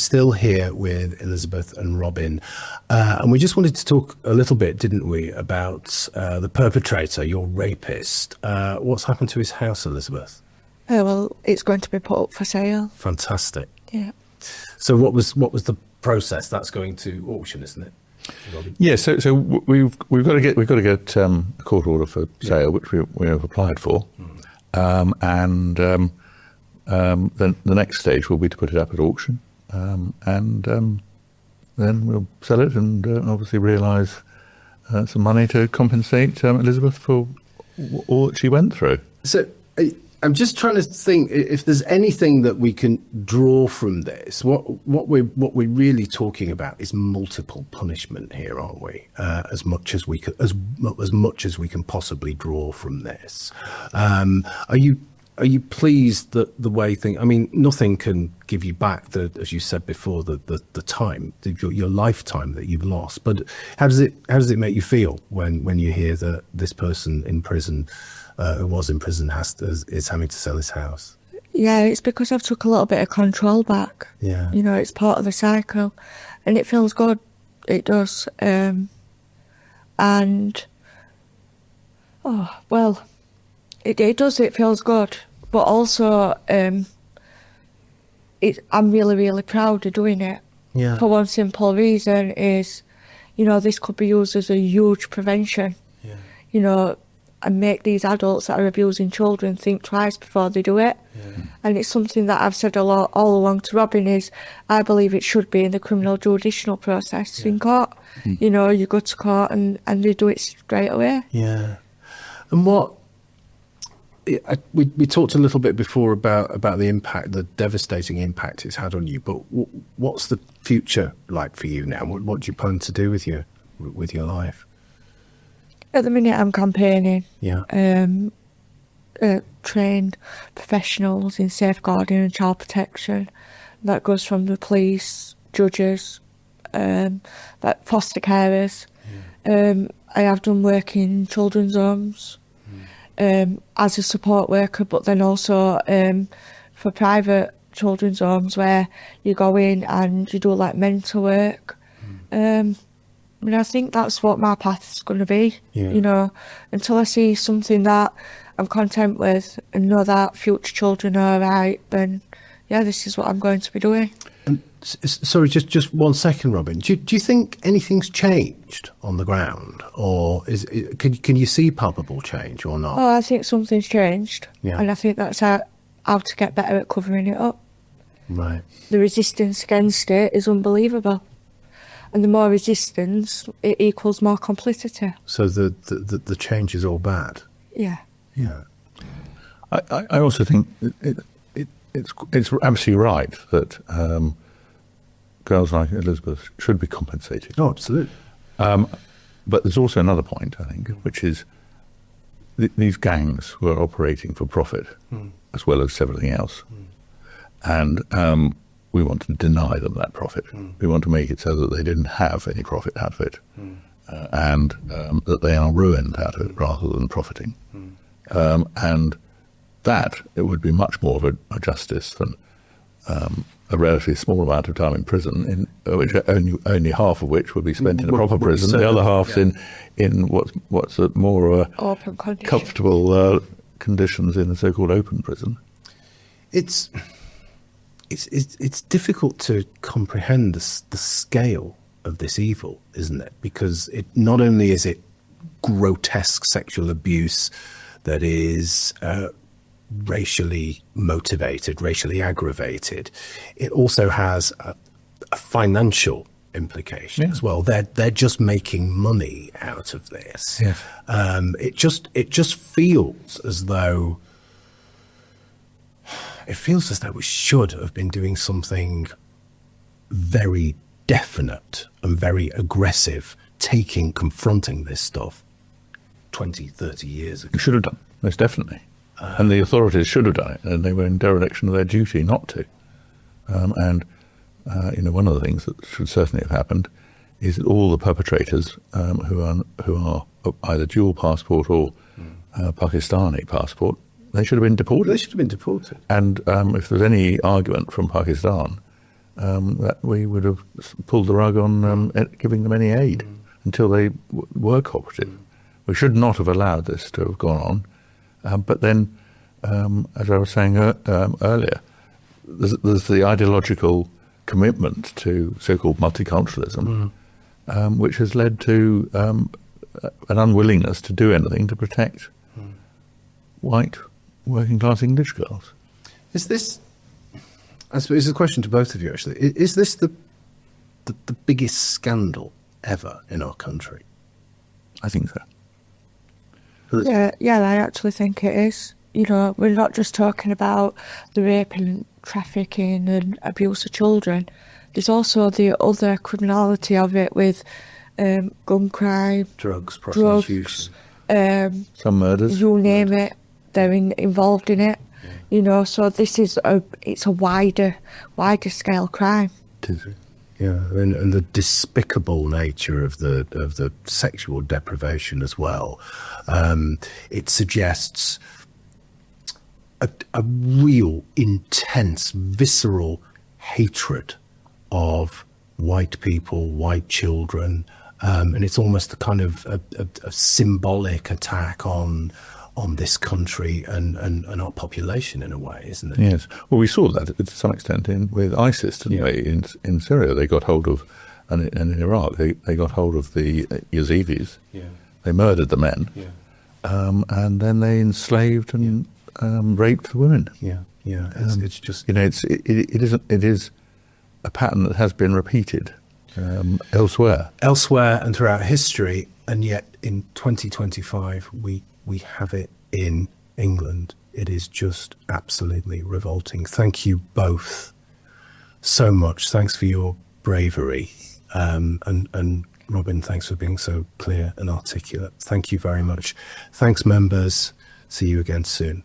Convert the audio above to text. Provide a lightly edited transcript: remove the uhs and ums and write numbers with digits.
still here with Elizabeth and Robin. And we just wanted to talk a little bit, didn't we, about the perpetrator, your rapist. What's happened to his house, Elizabeth? Well, it's going to be put up for sale. Fantastic. Yeah. So what was the process? That's going to auction, isn't it, Robin? Yeah. So we've got to get a court order for sale, which we have applied for, and then the next stage will be to put it up at auction, and then we'll sell it and obviously realise some money to compensate Elizabeth for all that she went through. So I'm just trying to think if there's anything that we can draw from this. What we're really talking about is multiple punishment here, aren't we? As much as we can possibly draw from this. Are you pleased that the way things? I mean, nothing can give you back as you said before, the time, your lifetime that you've lost. But how does it make you feel when you hear that this person in prison, who was in prison, is having to sell his house? Yeah, it's because I've took a little bit of control back. Yeah. You know, it's part of the cycle, and it feels good. It does. It does. It feels good. But also, I'm really, really proud of doing it. Yeah. For one simple reason is, you know, this could be used as a huge prevention. Yeah. You know, and make these adults that are abusing children think twice before they do it. Yeah. And it's something that I've said all along to Robin is I believe it should be in the criminal judicial process in court. You know, you go to court and they do it straight away. Yeah. And we talked a little bit before about the impact, the devastating impact it's had on you, but what's the future like for you now? What do you plan to do with your life? At the minute, I'm campaigning. Yeah. Trained professionals in safeguarding and child protection. That goes from the police, judges, like foster carers. Yeah. I have done work in children's homes as a support worker, but then also for private children's homes where you go in and you do like mental work. I mean, I think that's what my path's going to be, you know, until I see something that I'm content with and know that future children are all right, then, yeah, this is what I'm going to be doing. And, sorry, just 1 second, Robin. Do you think anything's changed on the ground? Or can you see palpable change or not? Oh, I think something's changed. Yeah. And I think that's how to get better at covering it up. Right. The resistance against it is unbelievable. And the more resistance, it equals more complicity. So the change is all bad. Yeah. Yeah. I also think it's absolutely right that girls like Elizabeth should be compensated. Oh, absolutely. But there's also another point, I think, which is these gangs were operating for profit as well as everything else. And we want to deny them that profit. We want to make it so that they didn't have any profit out of it, and that they are ruined out of it rather than profiting. And that it would be much more of a justice than a relatively small amount of time in prison, in which only half of which would be spent in a proper prison, the other half's in what's a more open comfortable conditions in a so-called open prison. It's difficult to comprehend the scale of this evil, isn't it? Because it not only is it grotesque sexual abuse that is racially motivated, racially aggravated, it also has a financial implication as well. They're just making money out of this. Yes. It just feels as though. It feels as though we should have been doing something very definite and very aggressive, confronting this stuff 20, 30 years ago. We should have done, most definitely. And the authorities should have done it, and they were in dereliction of their duty not to. One of the things that should certainly have happened is that all the perpetrators who are either dual passport or Pakistani passport, they should have been deported. They should have been deported. And if there's any argument from Pakistan that we would have pulled the rug on giving them any aid until they were cooperative. We should not have allowed this to have gone on. But then, as I was saying earlier, there's the ideological commitment to so-called multiculturalism, which has led to an unwillingness to do anything to protect white working-class English girls. Is this, I suppose, it's a question to both of you, actually. Is this the biggest scandal ever in our country? I think so. Yeah, I actually think it is. You know, we're not just talking about the rape and trafficking and abuse of children. There's also the other criminality of it with gun crime, Drugs, prostitution. Some murders. you name it, they're involved in it. Yeah. You know, so it's a wider scale crime. It is. Yeah, and the despicable nature of the sexual deprivation as well. It suggests a real intense, visceral hatred of white people, white children, and it's almost a kind of a symbolic attack on this country and our population in a way, isn't it? Yes. Well, we saw that to some extent with ISIS, didn't we? In Syria, they got hold of, and in Iraq, they got hold of the Yazidis. Yeah. They murdered the men, Yeah. and then they enslaved and raped the women. Yeah. Yeah. It's just, You know, it is a pattern that has been repeated elsewhere. elsewhere and throughout history, and yet in 2025 we have it in England. It is just absolutely revolting. Thank you both so much. Thanks for your bravery, and Robin, thanks for being so clear and articulate. Thank you very much. Thanks, members. See you again soon.